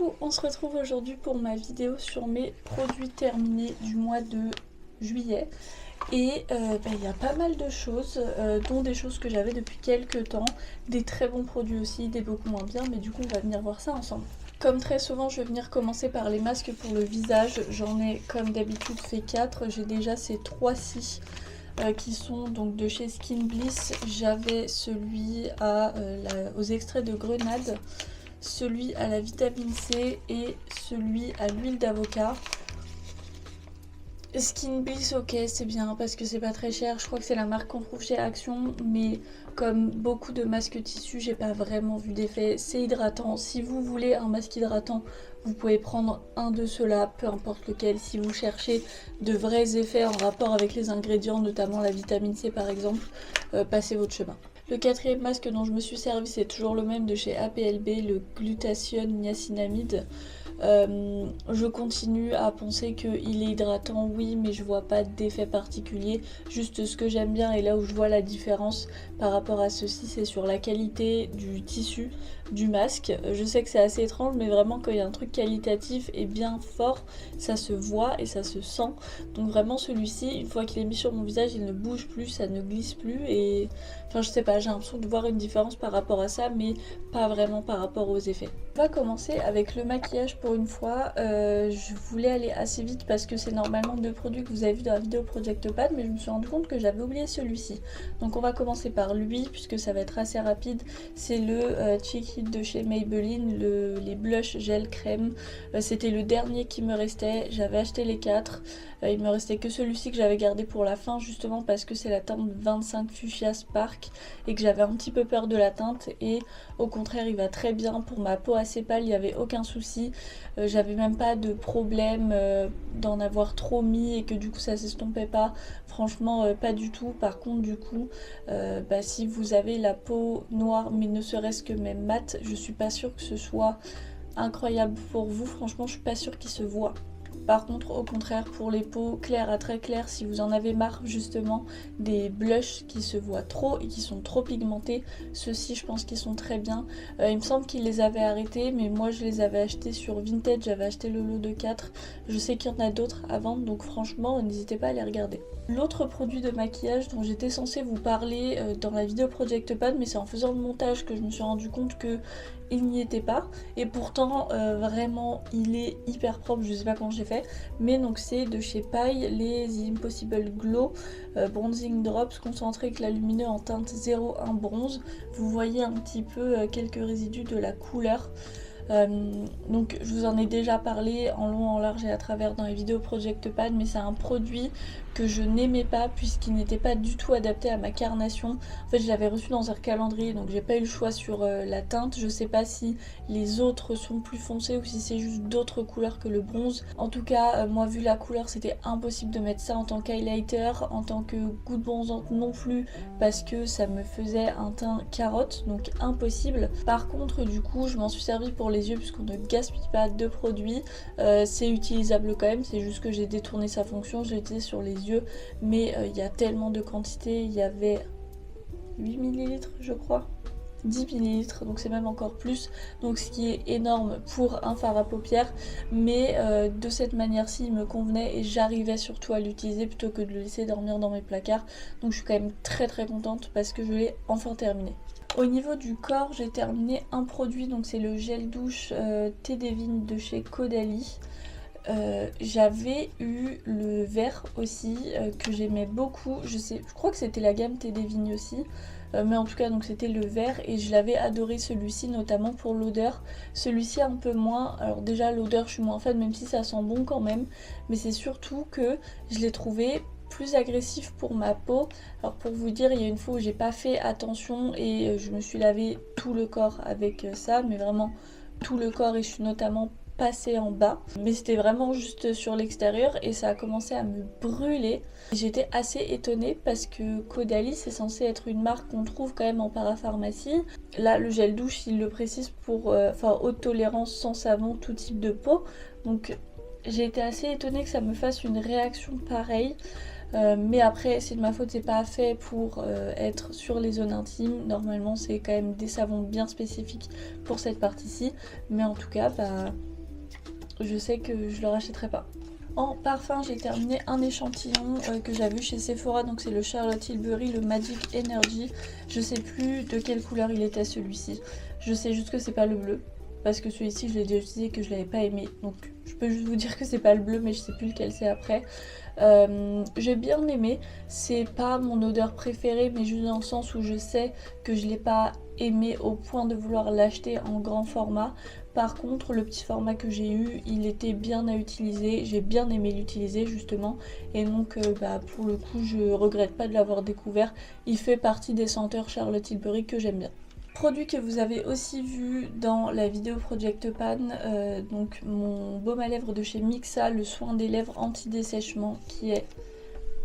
Coucou, on se retrouve aujourd'hui pour ma vidéo sur mes produits terminés du mois de juillet. Et il y a pas mal de choses, dont des choses que j'avais depuis quelques temps, des très bons produits aussi, des beaucoup moins bien, mais du coup on va venir voir ça ensemble. Comme très souvent, je vais venir commencer par les masques pour le visage. J'en ai comme d'habitude fait 4, j'ai déjà ces 3-ci. Qui sont donc de chez Skin Bliss. J'avais celui aux extraits de grenade, celui à la vitamine C et celui à l'huile d'avocat. Skin Bliss, ok, c'est bien parce que c'est pas très cher. Je crois que c'est la marque qu'on trouve chez Action, mais comme beaucoup de masques tissus, j'ai pas vraiment vu d'effet. C'est hydratant. Si vous voulez un masque hydratant, vous pouvez prendre un de ceux-là, peu importe lequel. Si vous cherchez de vrais effets en rapport avec les ingrédients, notamment la vitamine C par exemple, passez votre chemin. Le quatrième masque dont je me suis servi, c'est toujours le même de chez APLB, le glutathione niacinamide. Je continue à penser qu'il est hydratant, oui, mais je vois pas d'effet particulier. Juste ce que j'aime bien et là où je vois la différence par rapport à ceci, c'est sur la qualité du tissu du masque. Je sais que c'est assez étrange, mais vraiment quand il y a un truc qualitatif et bien fort, ça se voit et ça se sent. Donc vraiment celui-ci, une fois qu'il est mis sur mon visage, il ne bouge plus, ça ne glisse plus et enfin je sais pas, j'ai l'impression de voir une différence par rapport à ça, mais pas vraiment par rapport aux effets. On va commencer avec le maquillage pour une fois. Je voulais aller assez vite parce que c'est normalement deux produits que vous avez vu dans la vidéo Project Pan, mais je me suis rendu compte que j'avais oublié celui-ci. Donc on va commencer par lui puisque ça va être assez rapide. C'est le Cheek Hit de chez Maybelline, les blush gel crème. C'était le dernier qui me restait, j'avais acheté les 4. Il me restait que celui-ci que j'avais gardé pour la fin justement parce que c'est la teinte 25 Fuchsia Spark et que j'avais un petit peu peur de la teinte, et au contraire il va très bien pour ma peau assez pâle, il n'y avait aucun souci. J'avais même pas de problème d'en avoir trop mis et que du coup ça s'estompait pas. Franchement pas du tout. Par contre du coup si vous avez la peau noire mais ne serait-ce que même mate, je suis pas sûre que ce soit incroyable pour vous. Franchement je suis pas sûre qu'il se voit. Par contre, au contraire, pour les peaux claires à très claires, si vous en avez marre justement des blushs qui se voient trop et qui sont trop pigmentés, ceux-ci je pense qu'ils sont très bien. Il me semble qu'ils les avaient arrêtés, mais moi je les avais achetés sur Vinted, j'avais acheté le lot de 4. Je sais qu'il y en a d'autres à vendre, donc franchement n'hésitez pas à les regarder. L'autre produit de maquillage dont j'étais censée vous parler dans la vidéo Project Pan, mais c'est en faisant le montage que je me suis rendu compte que il n'y était pas, et pourtant vraiment il est hyper propre, je sais pas comment j'ai fait, mais donc c'est de chez Paille, les The Impossible Glow Bronzing Drops concentré éclat lumineux en teinte 01 bronze. Vous voyez un petit peu quelques résidus de la couleur. Donc je vous en ai déjà parlé en long, en large et à travers dans les vidéos Project Pan, mais c'est un produit que je n'aimais pas puisqu'il n'était pas du tout adapté à ma carnation. En fait je l'avais reçu dans un calendrier, donc j'ai pas eu le choix sur la teinte. Je sais pas si les autres sont plus foncés ou si c'est juste d'autres couleurs que le bronze. En tout cas moi vu la couleur c'était impossible de mettre ça en tant qu'highlighter, en tant que goutte bronzante non plus, parce que ça me faisait un teint carotte, donc impossible. Par contre du coup je m'en suis servi pour les yeux puisqu'on ne gaspille pas de produits. C'est utilisable quand même, c'est juste que j'ai détourné sa fonction, je l'ai utilisé sur les yeux, mais il y a tellement de quantité, il y avait 8 ml je crois, 10 ml, donc c'est même encore plus, donc ce qui est énorme pour un fard à paupières, mais de cette manière-ci il me convenait et j'arrivais surtout à l'utiliser plutôt que de le laisser dormir dans mes placards, donc je suis quand même très contente parce que je l'ai enfin terminé. Au niveau du corps, j'ai terminé un produit, donc c'est le gel douche thé des vignes de chez Caudalie. J'avais eu le vert aussi que j'aimais beaucoup, je crois que c'était la gamme thé des vignes aussi, mais en tout cas donc c'était le vert et je l'avais adoré celui-ci, notamment pour l'odeur. Celui-ci un peu moins, alors déjà l'odeur je suis moins fan même si ça sent bon quand même, mais c'est surtout que je l'ai trouvé plus agressif pour ma peau. Alors pour vous dire, il y a une fois où j'ai pas fait attention et je me suis lavé tout le corps avec ça, mais vraiment tout le corps, et je suis notamment passée en bas, mais c'était vraiment juste sur l'extérieur et ça a commencé à me brûler. J'étais assez étonnée parce que Caudalie c'est censé être une marque qu'on trouve quand même en parapharmacie. Là le gel douche il le précise pour haute tolérance sans savon, tout type de peau, donc j'ai été assez étonnée que ça me fasse une réaction pareille. Mais après c'est de ma faute, c'est pas fait pour être sur les zones intimes, normalement c'est quand même des savons bien spécifiques pour cette partie-ci, mais en tout cas je sais que je le rachèterai pas. En parfum, j'ai terminé un échantillon que j'avais vu chez Sephora, donc c'est le Charlotte Tilbury, le Magic Energy. Je sais plus de quelle couleur il était celui-ci. Je sais juste que c'est pas le bleu, parce que celui-ci je l'ai déjà utilisé et que je l'avais pas aimé. Donc je peux juste vous dire que c'est pas le bleu, mais je sais plus lequel c'est après. J'ai bien aimé, c'est pas mon odeur préférée, mais juste dans le sens où je sais que je l'ai pas aimé au point de vouloir l'acheter en grand format. Par contre, le petit format que j'ai eu, il était bien à utiliser, j'ai bien aimé l'utiliser justement, et donc pour le coup je regrette pas de l'avoir découvert. Il fait partie des senteurs Charlotte Tilbury que j'aime bien. Produit que vous avez aussi vu dans la vidéo Project Pan, donc mon baume à lèvres de chez Mixa, le soin des lèvres anti-dessèchement, qui est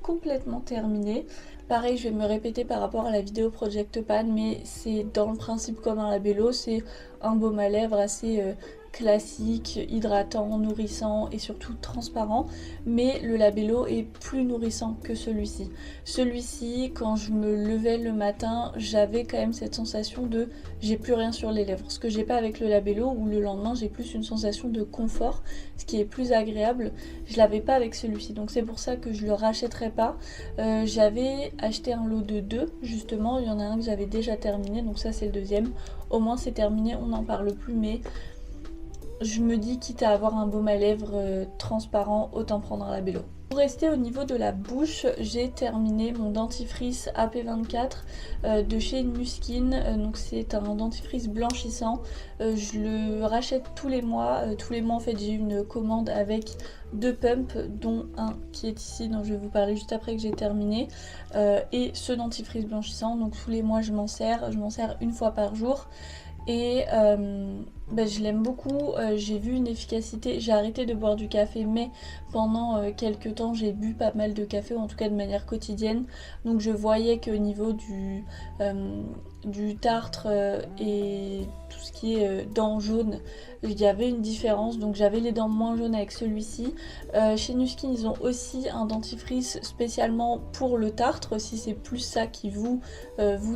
complètement terminé. Pareil, je vais me répéter par rapport à la vidéo Project Pan, mais c'est dans le principe comme un labello, c'est un baume à lèvres assez classique, hydratant, nourrissant et surtout transparent, mais le labello est plus nourrissant que celui-ci. Celui-ci, quand je me levais le matin, j'avais quand même cette sensation de j'ai plus rien sur les lèvres, ce que j'ai pas avec le labello, où le lendemain j'ai plus une sensation de confort, ce qui est plus agréable. Je l'avais pas avec celui-ci, donc c'est pour ça que je le rachèterai pas. J'avais acheté un lot de 2 justement, il y en a un que j'avais déjà terminé, donc ça c'est le deuxième. Au moins c'est terminé, on n'en parle plus, mais je me dis quitte à avoir un baume à lèvres transparent, autant prendre un labello. Pour rester au niveau de la bouche, j'ai terminé mon dentifrice AP24 de chez Nuskin. Donc c'est un dentifrice blanchissant. Je le rachète tous les mois. Tous les mois en fait j'ai une commande avec 2 pumps, dont un qui est ici, dont je vais vous parler juste après que j'ai terminé. Et ce dentifrice blanchissant, donc tous les mois je m'en sers une fois par jour. Et je l'aime beaucoup, j'ai vu une efficacité, j'ai arrêté de boire du café mais pendant quelques temps j'ai bu pas mal de café, ou en tout cas de manière quotidienne, donc je voyais qu'au niveau du tartre et tout ce qui est dents jaunes, il y avait une différence, donc j'avais les dents moins jaunes avec celui-ci. Chez Nuskin ils ont aussi un dentifrice spécialement pour le tartre, si c'est plus ça qui vous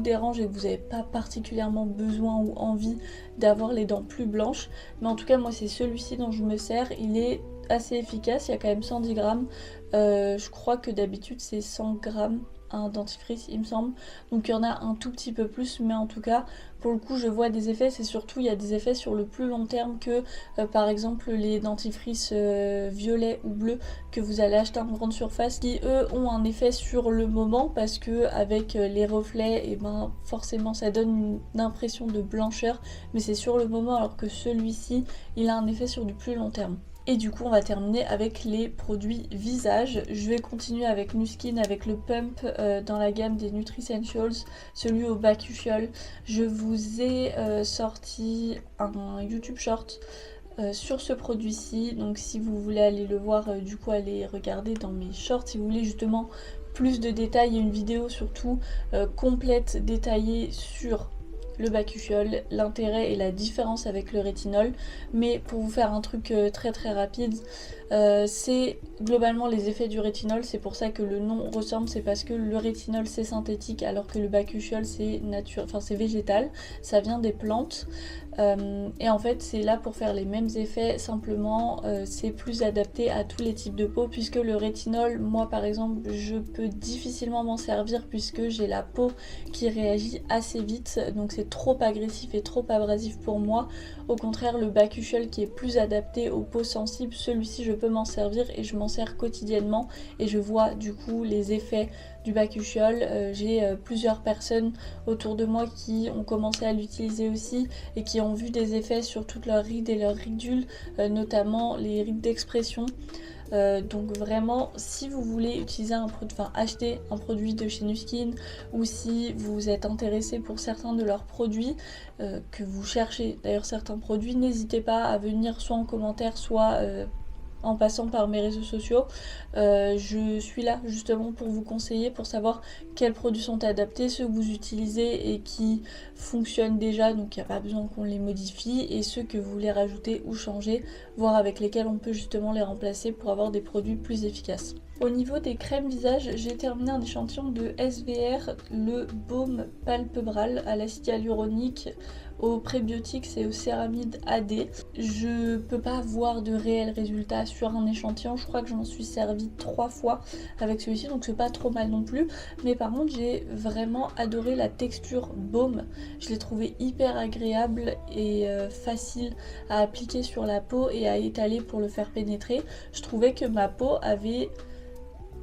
dérange et que vous n'avez pas particulièrement besoin ou envie d'avoir les dents plus blanches, mais en tout cas moi c'est celui-ci dont je me sers. Il est assez efficace, il y a quand même 110 grammes, je crois que d'habitude c'est 100 grammes un dentifrice il me semble, donc il y en a un tout petit peu plus, mais en tout cas pour le coup je vois des effets. C'est surtout il y a des effets sur le plus long terme que par exemple les dentifrices violets ou bleus que vous allez acheter en grande surface, qui eux ont un effet sur le moment, parce que avec les reflets et forcément ça donne une impression de blancheur, mais c'est sur le moment, alors que celui-ci il a un effet sur du plus long terme. Et du coup on va terminer avec les produits visage. Je vais continuer avec Nuskin, avec le pump dans la gamme des Nutricentials, celui au bakuchiol. Je vous ai sorti un YouTube short sur ce produit-ci, donc si vous voulez aller le voir, du coup allez regarder dans mes shorts si vous voulez justement plus de détails, et une vidéo surtout complète détaillée sur le bakuchiol, l'intérêt et la différence avec le rétinol. Mais pour vous faire un truc très très rapide, c'est globalement les effets du rétinol, c'est pour ça que le nom ressemble, c'est parce que le rétinol c'est synthétique alors que le bakuchiol c'est c'est végétal, ça vient des plantes. Et en fait c'est là pour faire les mêmes effets, simplement c'est plus adapté à tous les types de peau, puisque le rétinol, moi par exemple je peux difficilement m'en servir puisque j'ai la peau qui réagit assez vite, donc c'est trop agressif et trop abrasif pour moi. Au contraire, le bakuchiol qui est plus adapté aux peaux sensibles, celui-ci je peux m'en servir et je m'en sers quotidiennement, et je vois du coup les effets du bakuchiol. J'ai plusieurs personnes autour de moi qui ont commencé à l'utiliser aussi et qui ont vu des effets sur toutes leurs rides et leurs ridules, notamment les rides d'expression. Donc vraiment, si vous voulez utiliser acheter un produit de chez Nuskin, ou si vous êtes intéressé pour certains de leurs produits, que vous cherchez d'ailleurs certains produits, n'hésitez pas à venir soit en commentaire, soit en passant par mes réseaux sociaux. Je suis là justement pour vous conseiller, pour savoir quels produits sont adaptés, ceux que vous utilisez et qui fonctionnent déjà, donc il n'y a pas besoin qu'on les modifie, et ceux que vous voulez rajouter ou changer, voir avec lesquels on peut justement les remplacer pour avoir des produits plus efficaces. Au niveau des crèmes visage, j'ai terminé un échantillon de SVR, le baume palpebral à l'acide hyaluronique aux prébiotiques et aux céramides AD. Je peux pas voir de réels résultats sur un échantillon, je crois que je m'en suis servi 3 fois avec celui-ci, donc c'est pas trop mal non plus. Mais par contre j'ai vraiment adoré la texture baume, je l'ai trouvé hyper agréable et facile à appliquer sur la peau et à étaler pour le faire pénétrer. Je trouvais que ma peau avait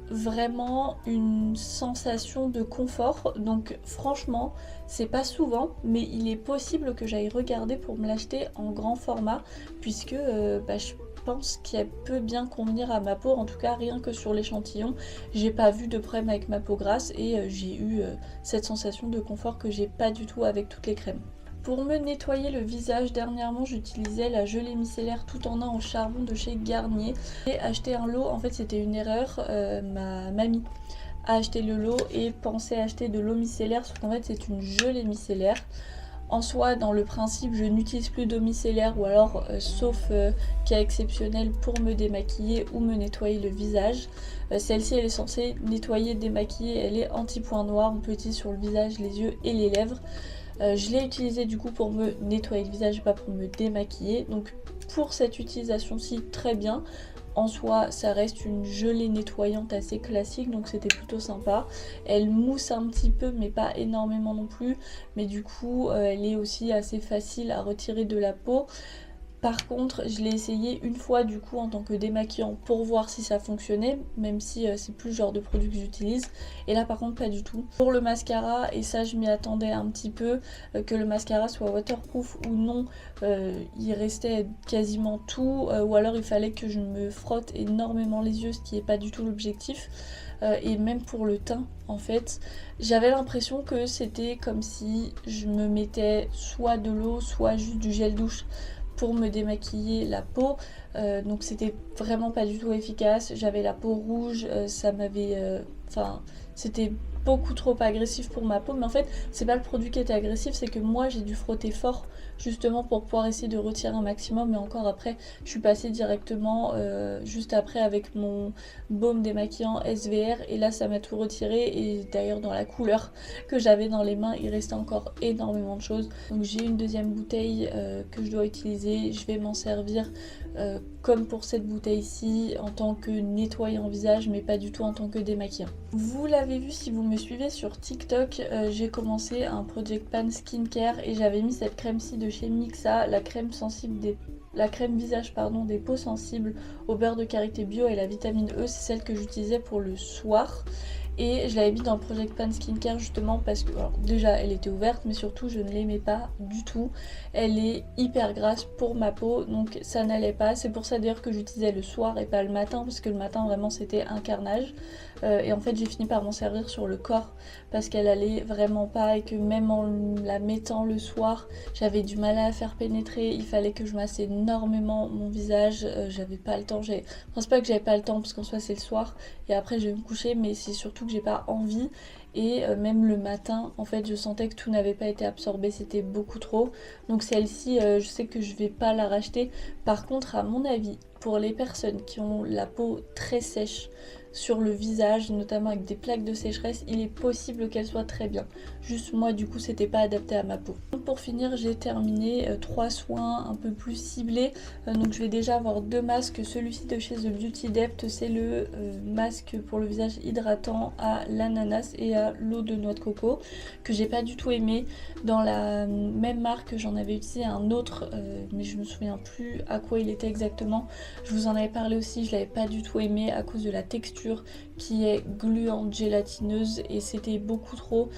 vraiment une sensation de confort, donc franchement c'est pas souvent mais il est possible que j'aille regarder pour me l'acheter en grand format puisque je pense qu'elle peut bien convenir à ma peau, en tout cas rien que sur l'échantillon j'ai pas vu de problème avec ma peau grasse et j'ai eu cette sensation de confort que j'ai pas du tout avec toutes les crèmes. Pour me nettoyer le visage, dernièrement j'utilisais la gelée micellaire tout en un au charbon de chez Garnier. J'ai acheté un lot, en fait c'était une erreur, ma mamie a acheté le lot et pensait acheter de l'eau micellaire, sauf qu'en fait c'est une gelée micellaire. En soi, dans le principe, je n'utilise plus d'eau micellaire ou alors, sauf cas exceptionnel, pour me démaquiller ou me nettoyer le visage. Celle-ci, elle est censée nettoyer, démaquiller, elle est anti-point noir, on peut l'utiliser sur le visage, les yeux et les lèvres. Je l'ai utilisé du coup pour me nettoyer le visage, pas pour me démaquiller. Donc pour cette utilisation-ci, très bien. En soi, ça reste une gelée nettoyante assez classique, donc c'était plutôt sympa. Elle mousse un petit peu, mais pas énormément non plus. Mais du coup, elle est aussi assez facile à retirer de la peau. Par contre, je l'ai essayé une fois du coup en tant que démaquillant pour voir si ça fonctionnait, même si c'est plus le genre de produit que j'utilise. Et là par contre pas du tout. Pour le mascara, et ça je m'y attendais un petit peu, que le mascara soit waterproof ou non, il restait quasiment tout, ou alors il fallait que je me frotte énormément les yeux, ce qui n'est pas du tout l'objectif. Et même pour le teint en fait, j'avais l'impression que c'était comme si je me mettais soit de l'eau, soit juste du gel douche pour me démaquiller la peau, donc c'était vraiment pas du tout efficace. J'avais la peau rouge, ça m'avait, c'était beaucoup trop agressif pour ma peau, mais en fait c'est pas le produit qui était agressif, c'est que moi j'ai dû frotter fort justement pour pouvoir essayer de retirer un maximum. Mais encore après je suis passée directement juste après avec mon baume démaquillant SVR et là ça m'a tout retiré. Et d'ailleurs dans la couleur que j'avais dans les mains il restait encore énormément de choses, donc j'ai une deuxième bouteille que je dois utiliser. Je vais m'en servir comme pour cette bouteille-ci en tant que nettoyant visage, mais pas du tout en tant que démaquillant. Vous l'avez vu si vous me suivez sur TikTok, j'ai commencé un Project Pan Skincare et j'avais mis cette crème-ci de chez Mixa, la crème visage des peaux sensibles au beurre de karité bio et la vitamine E. C'est celle que j'utilisais pour le soir. Et je l'avais mis dans le Project Pan Skincare justement parce que, alors, déjà elle était ouverte, mais surtout je ne l'aimais pas du tout. Elle est hyper grasse pour ma peau, donc ça n'allait pas. C'est pour ça d'ailleurs que j'utilisais le soir et pas le matin, parce que le matin vraiment c'était un carnage. Et en fait j'ai fini par m'en servir sur le corps parce qu'elle allait vraiment pas, et que même en la mettant le soir j'avais du mal à la faire pénétrer. Il fallait que je masse énormément mon visage, j'avais pas le temps. Enfin, c'est pas que j'avais pas le temps parce qu'en soi c'est le soir et après je vais me coucher, mais c'est surtout que j'ai pas envie. Et même le matin en fait je sentais que tout n'avait pas été absorbé, c'était beaucoup trop. Donc celle-ci je sais que je vais pas la racheter. Par contre à mon avis, pour les personnes qui ont la peau très sèche sur le visage, notamment avec des plaques de sécheresse, il est possible qu'elle soit très bien. Juste moi du coup c'était pas adapté à ma peau. Donc pour finir j'ai terminé 3 soins un peu plus ciblés. Donc je vais déjà avoir 2 masques. Celui-ci de chez The Beauty Depth, c'est le masque pour le visage hydratant à l'ananas et à l'eau de noix de coco, que j'ai pas du tout aimé. Dans la même marque j'en avais utilisé un autre mais je me souviens plus à quoi il était exactement. Je vous en avais parlé aussi, je l'avais pas du tout aimé à cause de la texture qui est gluante, gélatineuse, et c'était beaucoup trop.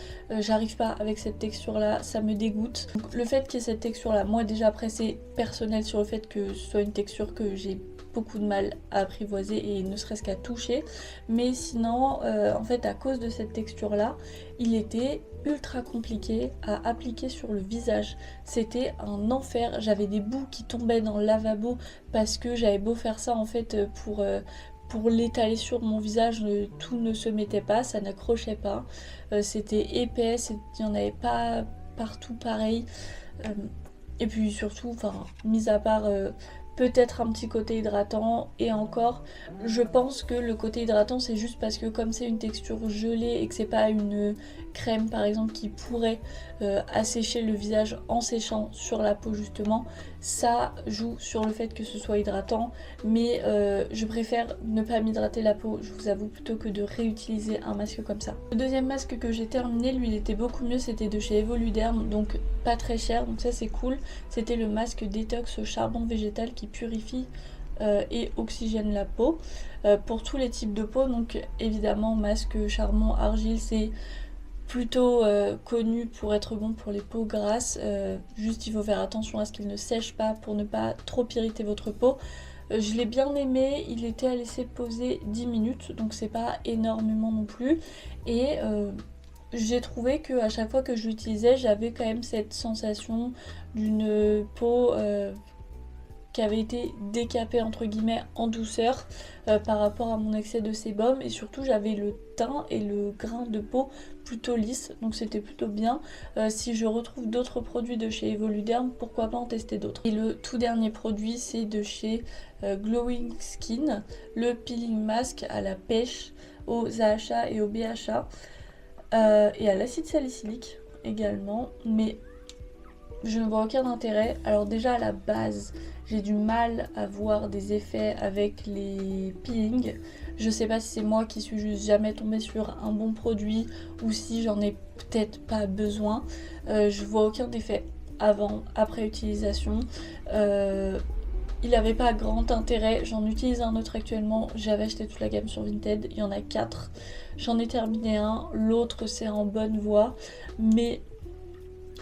J'arrive pas avec cette texture là, ça me dégoûte. Donc, le fait qu'il y ait cette texture là, moi déjà après c'est personnel sur le fait que ce soit une texture que j'ai beaucoup de mal à apprivoiser et ne serait-ce qu'à toucher, mais sinon en fait à cause de cette texture là il était ultra compliqué à appliquer sur le visage. C'était un enfer, j'avais des bouts qui tombaient dans le lavabo parce que j'avais beau faire ça en fait pour l'étaler sur mon visage, tout ne se mettait pas, ça n'accrochait pas, c'était épais, il n'y en avait pas partout pareil. Et puis surtout, mis à part peut-être un petit côté hydratant, et encore je pense que le côté hydratant c'est juste parce que comme c'est une texture gelée et que c'est pas une crème par exemple qui pourrait assécher le visage en séchant sur la peau justement, ça joue sur le fait que ce soit hydratant, mais je préfère ne pas m'hydrater la peau, je vous avoue, plutôt que de réutiliser un masque comme ça. Le deuxième masque que j'ai terminé, lui il était beaucoup mieux, c'était de chez Evoluderm, donc pas très cher, donc ça c'est cool. C'était le masque détox au charbon végétal qui purifie et oxygène la peau pour tous les types de peau. Donc évidemment masque charbon argile c'est plutôt connu pour être bon pour les peaux grasses, juste il faut faire attention à ce qu'il ne sèche pas pour ne pas trop irriter votre peau. Je l'ai bien aimé, il était à laisser poser 10 minutes, donc c'est pas énormément non plus, et j'ai trouvé que à chaque fois que je l'utilisais, j'avais quand même cette sensation d'une peau qui avait été décapée entre guillemets en douceur par rapport à mon excès de sébum, et surtout j'avais le teint et le grain de peau plutôt lisse, donc c'était plutôt bien. Si je retrouve d'autres produits de chez Evoluderm, pourquoi pas en tester d'autres. Et le tout dernier produit c'est de chez Glowing Skin, le peeling mask à la pêche, aux AHA et au BHA et à l'acide salicylique également, mais je ne vois aucun intérêt. Alors déjà à la base j'ai du mal à voir des effets avec les peelings. Je sais pas si c'est moi qui suis juste jamais tombée sur un bon produit ou si j'en ai peut-être pas besoin. Je vois aucun effet avant, après utilisation. Il n'avait pas grand intérêt, j'en utilise un autre actuellement, j'avais acheté toute la gamme sur Vinted, il y en a 4. J'en ai terminé un, l'autre c'est en bonne voie, mais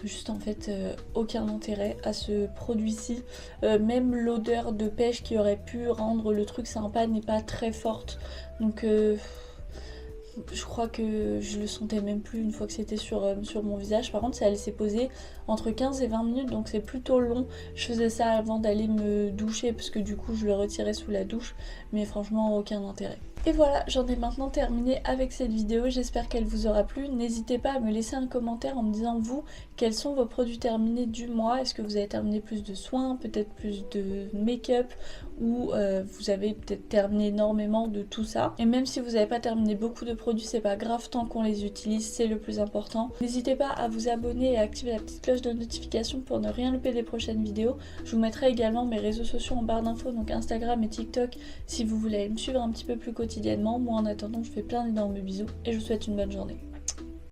juste en fait aucun intérêt à ce produit-ci. Même l'odeur de pêche qui aurait pu rendre le truc sympa n'est pas très forte, donc je crois que je le sentais même plus une fois que c'était sur mon visage. Par contre ça a laissé poser entre 15 et 20 minutes, donc c'est plutôt long. Je faisais ça avant d'aller me doucher parce que du coup je le retirais sous la douche, mais franchement aucun intérêt. Et voilà, j'en ai maintenant terminé avec cette vidéo, j'espère qu'elle vous aura plu. N'hésitez pas à me laisser un commentaire en me disant vous, quels sont vos produits terminés du mois. Est-ce que vous avez terminé plus de soins, peut-être plus de make-up, ou vous avez peut-être terminé énormément de tout ça. Et même si vous n'avez pas terminé beaucoup de produits, c'est pas grave, tant qu'on les utilise, c'est le plus important. N'hésitez pas à vous abonner et à activer la petite cloche de notification pour ne rien louper des prochaines vidéos. Je vous mettrai également mes réseaux sociaux en barre d'infos, donc Instagram et TikTok, si vous voulez me suivre un petit peu plus quotidiennement. Moi en attendant, je vous fais plein d'énormes bisous et je vous souhaite une bonne journée.